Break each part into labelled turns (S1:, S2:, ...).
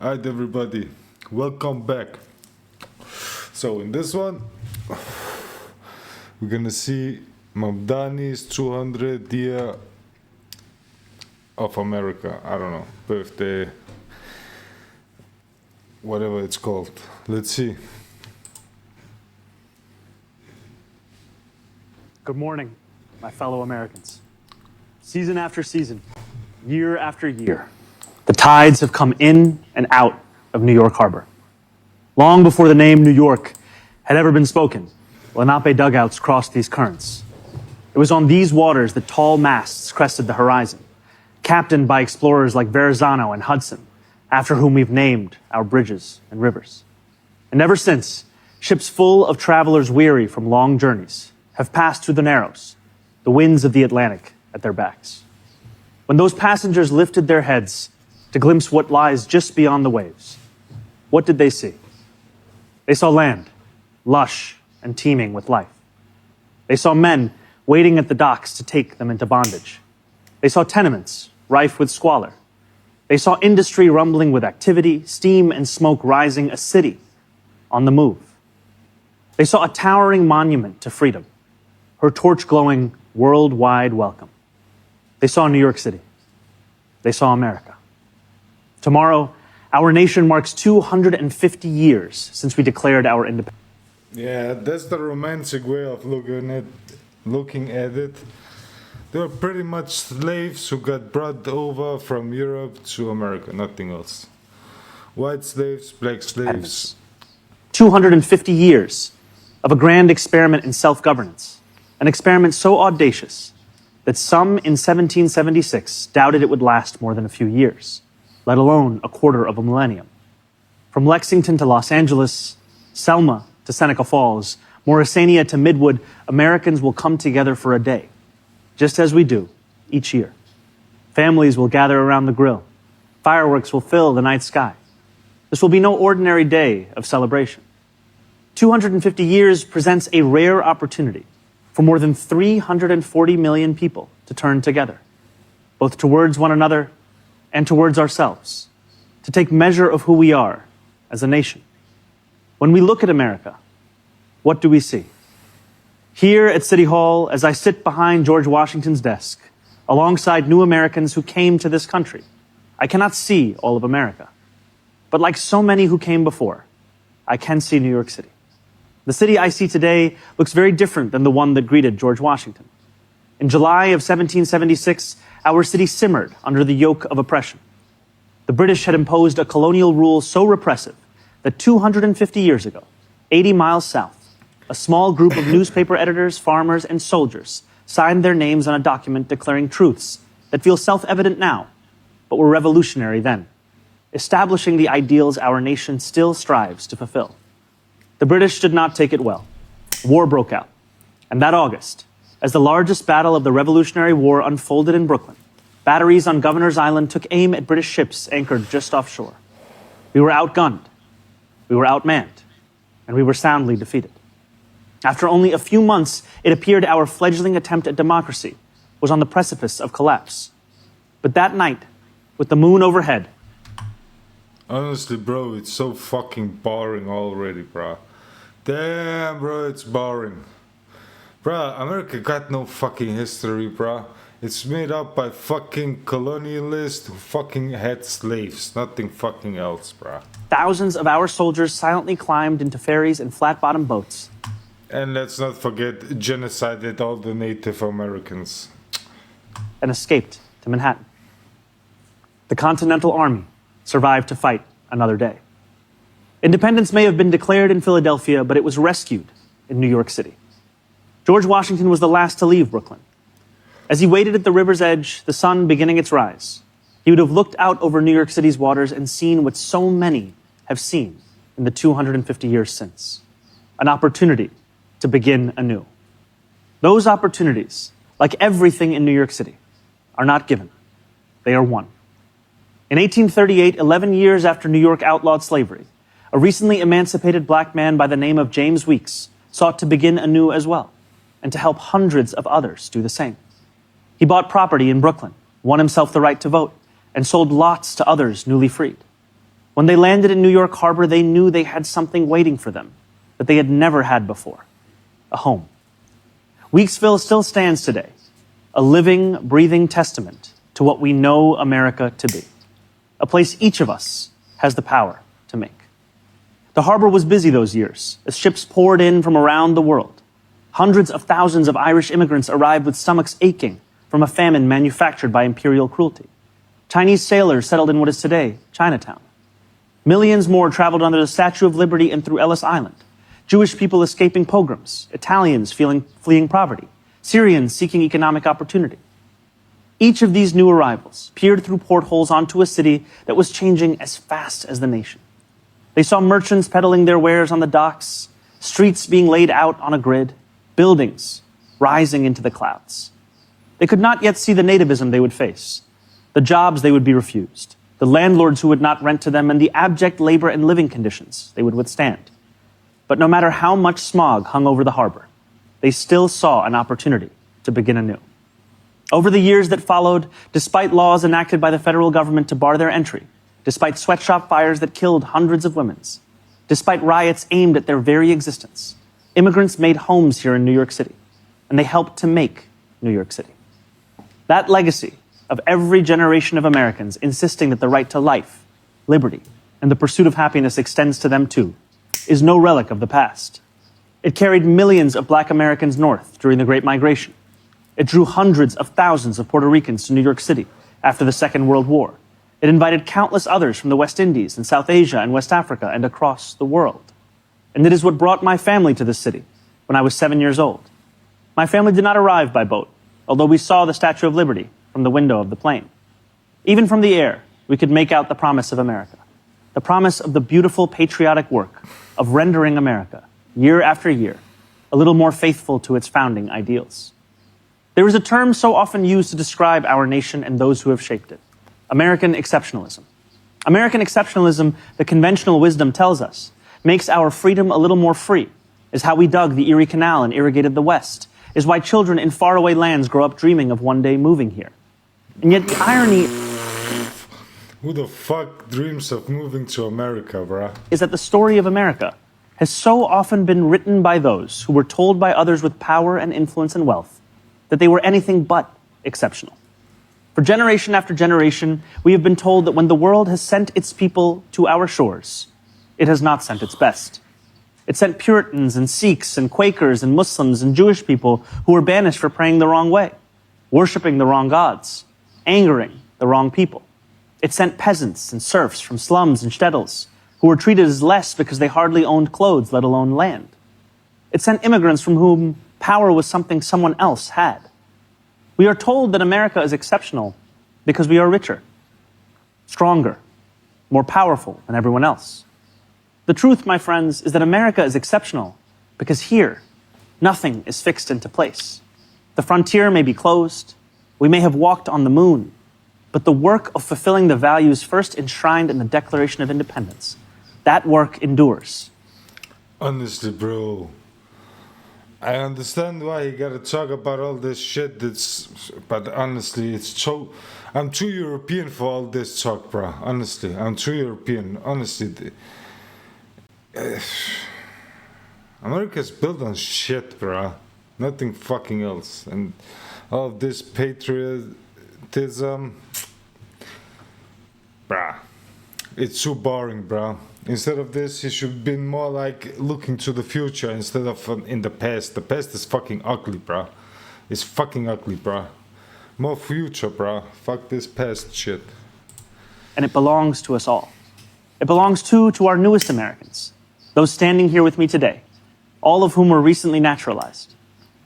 S1: Alright, everybody, welcome back. So, in this one, we're gonna see Mamdani's 200th year of America. I don't know, birthday, whatever it's called. Let's see.
S2: Good morning, my fellow Americans. Season after season, year after year, the tides have come in and out of New York Harbor. Long before the name New York had ever been spoken, Lenape dugouts crossed these currents. It was on these waters that tall masts crested the horizon, captained by explorers like Verrazano and Hudson, after whom we've named our bridges and rivers. And ever since, ships full of travelers weary from long journeys have passed through the Narrows, the winds of the Atlantic at their backs. When those passengers lifted their heads to glimpse what lies just beyond the waves, what did they see? They saw land, lush and teeming with life. They saw men waiting at the docks to take them into bondage. They saw tenements rife with squalor. They saw industry rumbling with activity, steam and smoke rising, a city on the move. They saw a towering monument to freedom, her torch glowing worldwide welcome. They saw New York City. They saw America. Tomorrow, our nation marks 250 years since we declared our independence.
S1: Yeah, that's the romantic way of looking at it. They were pretty much slaves who got brought over from Europe to America, nothing else. White slaves, black slaves.
S2: 250 years of a grand experiment in self-governance, an experiment so audacious that some in 1776 doubted it would last more than a few years, let alone a quarter of a millennium. From Lexington to Los Angeles, Selma to Seneca Falls, Morrisania to Midwood, Americans will come together for a day, just as we do each year. Families will gather around the grill. Fireworks will fill the night sky. This will be no ordinary day of celebration. 250 years presents a rare opportunity for more than 340 million people to turn together, both towards one another and towards ourselves, to take measure of who we are as a nation. When we look at America, what do we see? Here at City Hall, as I sit behind George Washington's desk, alongside new Americans who came to this country, I cannot see all of America. But like so many who came before, I can see New York City. The city I see today looks very different than the one that greeted George Washington. In July of 1776, our city simmered under the yoke of oppression. The British had imposed a colonial rule so repressive that 250 years ago, 80 miles south, a small group of newspaper editors, farmers, and soldiers signed their names on a document declaring truths that feel self-evident now, but were revolutionary then, establishing the ideals our nation still strives to fulfill. The British did not take it well. War broke out. And that August, as the largest battle of the Revolutionary War unfolded in Brooklyn, batteries on Governor's Island took aim at British ships anchored just offshore. We were outgunned, we were outmanned, and we were soundly defeated. After only a few months, it appeared our fledgling attempt at democracy was on the precipice of collapse. But that night, with the moon overhead,
S1: Honestly, bro, it's so fucking boring already, bro. Damn, bro, it's boring. Bro, America got no fucking history, bro. It's made up by fucking colonialists who fucking had slaves, nothing fucking else, bro.
S2: thousands of our soldiers silently climbed into ferries and flat-bottom boats
S1: And let's not forget, genocided all the Native Americans.
S2: and escaped to Manhattan. The Continental Army survived to fight another day. Independence may have been declared in Philadelphia, but it was rescued in New York City. George Washington was the last to leave Brooklyn. As he waited at the river's edge, the sun beginning its rise, he would have looked out over New York City's waters and seen what so many have seen in the 250 years since: an opportunity to begin anew. Those opportunities, like everything in New York City, are not given. They are won. In 1838, 11 years after New York outlawed slavery, a recently emancipated black man by the name of James Weeks sought to begin anew as well, and to help hundreds of others do the same. He bought property in Brooklyn, won himself the right to vote, and sold lots to others newly freed. When they landed in New York Harbor, they knew they had something waiting for them that they had never had before: a home. Weeksville still stands today, a living, breathing testament to what we know America to be, a place each of us has the power to make. The harbor was busy those years as ships poured in from around the world. Hundreds of thousands of Irish immigrants arrived with stomachs aching from a famine manufactured by imperial cruelty. Chinese sailors settled in what is today Chinatown. Millions more traveled under the Statue of Liberty and through Ellis Island. Jewish people escaping pogroms, Italians fleeing poverty, Syrians seeking economic opportunity. Each of these new arrivals peered through portholes onto a city that was changing as fast as the nation. They saw merchants peddling their wares on the docks, streets being laid out on a grid, buildings rising into the clouds. They could not yet see the nativism they would face, the jobs they would be refused, the landlords who would not rent to them, and the abject labor and living conditions they would withstand. But no matter how much smog hung over the harbor, they still saw an opportunity to begin anew. Over the years that followed, despite laws enacted by the federal government to bar their entry, despite sweatshop fires that killed hundreds of women, despite riots aimed at their very existence, immigrants made homes here in New York City, and they helped to make New York City. That legacy of every generation of Americans insisting that the right to life, liberty, and the pursuit of happiness extends to them too, is no relic of the past. It carried millions of Black Americans north during the Great Migration. It drew hundreds of thousands of Puerto Ricans to New York City after the Second World War. It invited countless others from the West Indies and South Asia and West Africa and across the world. And it is what brought my family to this city when I was 7 years old. My family did not arrive by boat, although we saw the Statue of Liberty from the window of the plane. Even from the air, we could make out the promise of America, the promise of the beautiful patriotic work of rendering America, year after year, a little more faithful to its founding ideals. There is a term so often used to describe our nation and those who have shaped it: American exceptionalism. American exceptionalism, the conventional wisdom tells us, makes our freedom a little more free, is how we dug the Erie Canal and irrigated the West, is why children in faraway lands grow up dreaming of one day moving here. And yet the irony...
S1: Who the fuck dreams of moving to America, bruh?
S2: ...is that the story of America has so often been written by those who were told by others with power and influence and wealth that they were anything but exceptional. For generation after generation, we have been told that when the world has sent its people to our shores, it has not sent its best. It sent Puritans and Sikhs and Quakers and Muslims and Jewish people who were banished for praying the wrong way, worshiping the wrong gods, angering the wrong people. It sent peasants and serfs from slums and shtetls who were treated as less because they hardly owned clothes, let alone land. It sent immigrants from whom power was something someone else had. We are told that America is exceptional because we are richer, stronger, more powerful than everyone else. The truth, my friends, is that America is exceptional because here, nothing is fixed into place. The frontier may be closed, we may have walked on the moon, but the work of fulfilling the values first enshrined in the Declaration of Independence, that work endures.
S1: Honestly, bro, I understand why you gotta talk about all this shit, but honestly, I'm too European for all this talk, bro. Honestly, I'm too European. Honestly, America's built on shit, bro. Nothing fucking else. And all of this patriotism, bruh, it's too boring, bro. Instead of this, it should be more like looking to the future instead of in the past. The past is fucking ugly, bro. It's fucking ugly, bro. More future, bro. Fuck this past shit.
S2: And it belongs to us all. It belongs too to our newest Americans, those standing here with me today, all of whom were recently naturalized.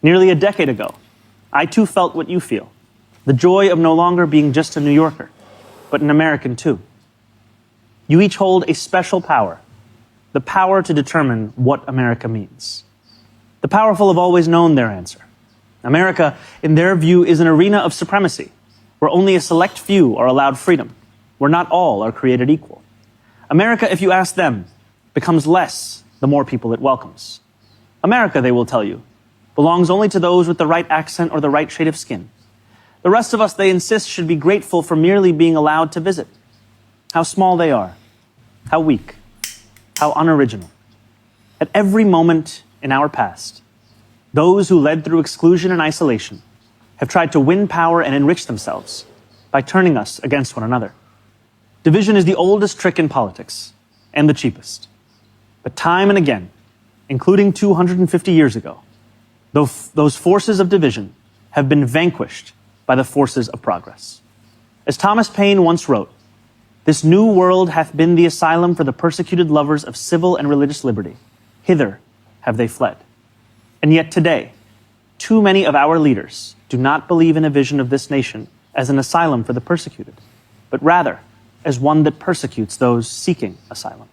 S2: Nearly a decade ago, I too felt what you feel, the joy of no longer being just a New Yorker, but an American too. You each hold a special power, the power to determine what America means. The powerful have always known their answer. America, in their view, is an arena of supremacy, where only a select few are allowed freedom, where not all are created equal. America, if you ask them, becomes less the more people it welcomes. America, they will tell you, belongs only to those with the right accent or the right shade of skin. The rest of us, they insist, should be grateful for merely being allowed to visit. How small they are, how weak, how unoriginal. At every moment in our past, those who led through exclusion and isolation have tried to win power and enrich themselves by turning us against one another. Division is the oldest trick in politics and the cheapest. But time and again, including 250 years ago, those forces of division have been vanquished by the forces of progress. As Thomas Paine once wrote, "This new world hath been the asylum for the persecuted lovers of civil and religious liberty. Hither have they fled." And yet today, too many of our leaders do not believe in a vision of this nation as an asylum for the persecuted, but rather as one that persecutes those seeking asylum.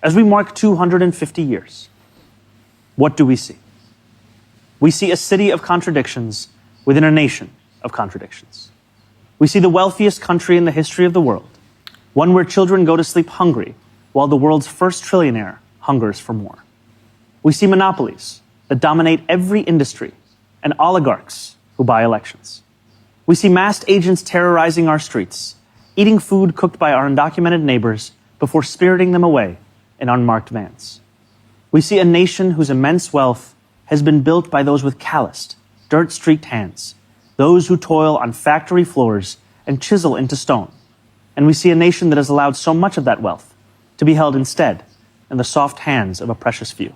S2: As we mark 250 years, what do we see? We see a city of contradictions within a nation of contradictions. We see the wealthiest country in the history of the world, one where children go to sleep hungry while the world's first trillionaire hungers for more. We see monopolies that dominate every industry and oligarchs who buy elections. We see masked agents terrorizing our streets, eating food cooked by our undocumented neighbors before spiriting them away in unmarked vans. We see a nation whose immense wealth has been built by those with calloused, dirt-streaked hands, those who toil on factory floors and chisel into stone. And we see a nation that has allowed so much of that wealth to be held instead in the soft hands of a precious few.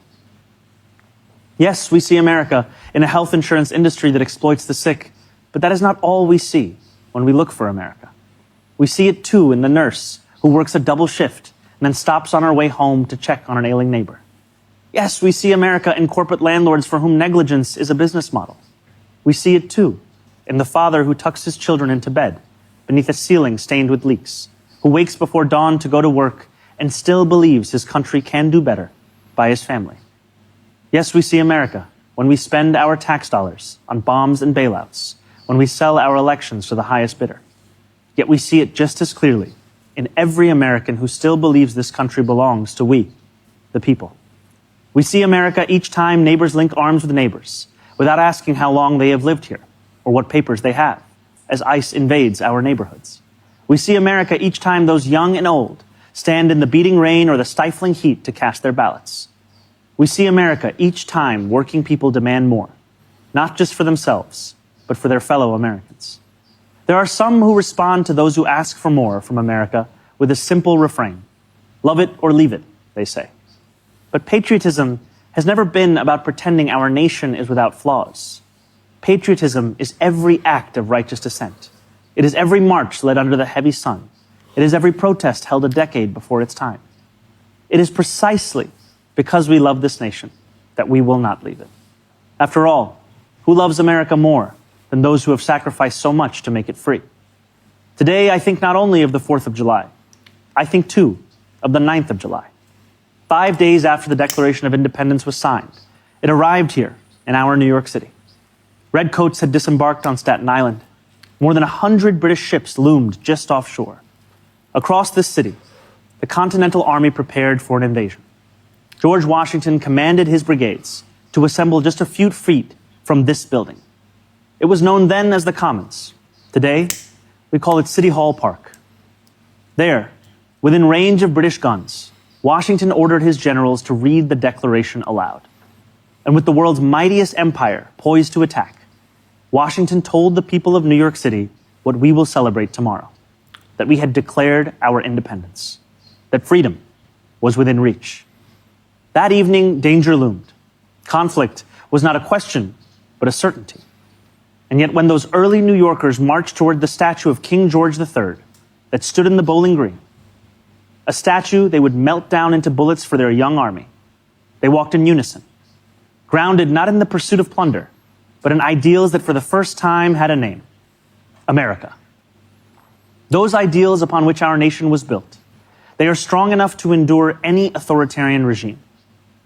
S2: Yes, we see America in a health insurance industry that exploits the sick, but that is not all we see when we look for America. We see it too in the nurse who works a double shift and then stops on her way home to check on an ailing neighbor. Yes, we see America in corporate landlords for whom negligence is a business model. We see it too in the father who tucks his children into bed beneath a ceiling stained with leaks, who wakes before dawn to go to work and still believes his country can do better by his family. Yes, we see America when we spend our tax dollars on bombs and bailouts, when we sell our elections to the highest bidder. Yet we see it just as clearly in every American who still believes this country belongs to we, the people. We see America each time neighbors link arms with neighbors without asking how long they have lived here or what papers they have, as ICE invades our neighborhoods. We see America each time those young and old stand in the beating rain or the stifling heat to cast their ballots. We see America each time working people demand more, not just for themselves, but for their fellow Americans. There are some who respond to those who ask for more from America with a simple refrain. Love it or leave it, they say. But patriotism has never been about pretending our nation is without flaws. Patriotism is every act of righteous dissent. It is every march led under the heavy sun. It is every protest held a decade before its time. It is precisely because we love this nation that we will not leave it. After all, who loves America more than those who have sacrificed so much to make it free? Today, I think not only of the 4th of July, I think too of the 9th of July. 5 days after the Declaration of Independence was signed, it arrived here in our New York City. Redcoats had disembarked on Staten Island. More than 100 British ships loomed just offshore. Across this city, the Continental Army prepared for an invasion. George Washington commanded his brigades to assemble just a few feet from this building. It was known then as the Commons. Today, we call it City Hall Park. There, within range of British guns, Washington ordered his generals to read the Declaration aloud. And with the world's mightiest empire poised to attack, Washington told the people of New York City what we will celebrate tomorrow, that we had declared our independence, that freedom was within reach. That evening, danger loomed. Conflict was not a question, but a certainty. And yet when those early New Yorkers marched toward the statue of King George III that stood in the Bowling Green, a statue they would melt down into bullets for their young army, they walked in unison, grounded not in the pursuit of plunder, but in ideals that for the first time had a name: America. Those ideals upon which our nation was built, they are strong enough to endure any authoritarian regime,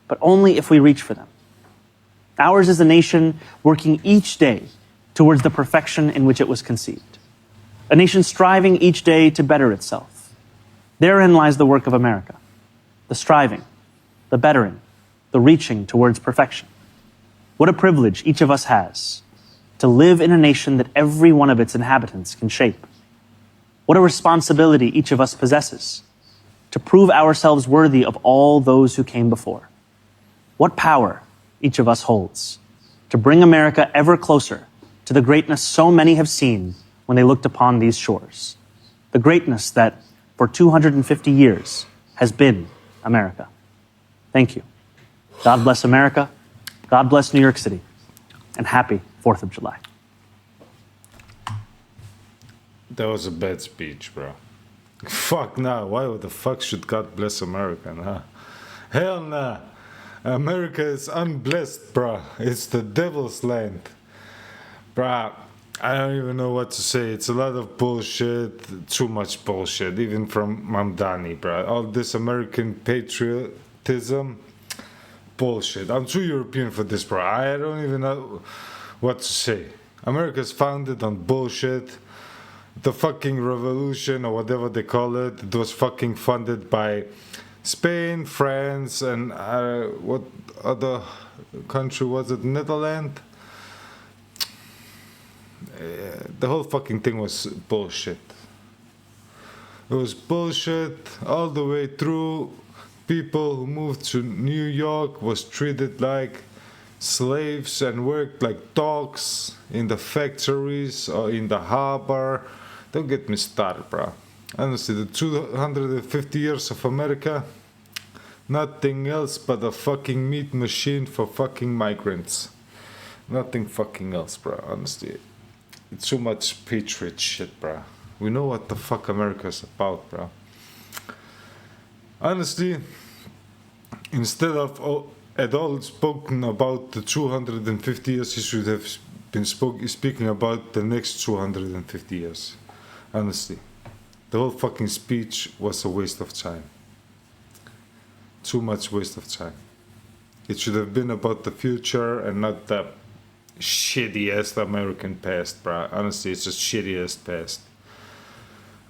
S2: but only if we reach for them. Ours is a nation working each day towards the perfection in which it was conceived, a nation striving each day to better itself. Therein lies the work of America, the striving, the bettering, the reaching towards perfection. What a privilege each of us has to live in a nation that every one of its inhabitants can shape. What a responsibility each of us possesses to prove ourselves worthy of all those who came before. What power each of us holds to bring America ever closer to the greatness so many have seen when they looked upon these shores. The greatness that, for 250 years, has been America. Thank you. God bless America. God bless New York City. And happy 4th of July.
S1: That was a bad speech, bro. Fuck nah. Why the fuck should God bless America, nah? Hell nah. America is unblessed, bro. It's the devil's land. Bruh, I don't even know what to say. It's a lot of bullshit. Too much bullshit. Even from Mamdani, bruh. All this American patriotism. Bullshit. I'm too European for this, bro. I don't even know what to say. America's founded on bullshit. The fucking revolution, or whatever they call it, it was fucking funded by Spain, France, and what other country was it? Netherlands? The whole fucking thing was bullshit. It was bullshit all the way through. People who moved to New York was treated like slaves and worked like dogs in the factories or in the harbor. Don't get me started, bro. Honestly, the 250 years of America, nothing else but a fucking meat machine for fucking migrants. Nothing fucking else, bro. Honestly, it's too much patriot shit, bro. We know what the fuck America's about, bro. Honestly, instead of at all spoken about the 250 years, he should have been speaking about the next 250 years. Honestly, the whole fucking speech was a waste of time. Too much waste of time. It should have been about the future and not the shitty ass American past, bro. Honestly, it's just shitty ass past.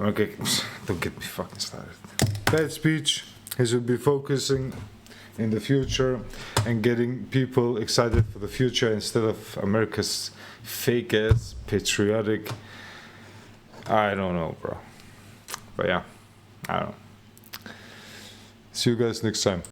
S1: Okay, don't get me fucking started. Bad speech. He should be focusing in the future and getting people excited for the future instead of America's fake ass patriotic. I don't know, bro. But yeah, I don't know. See you guys next time.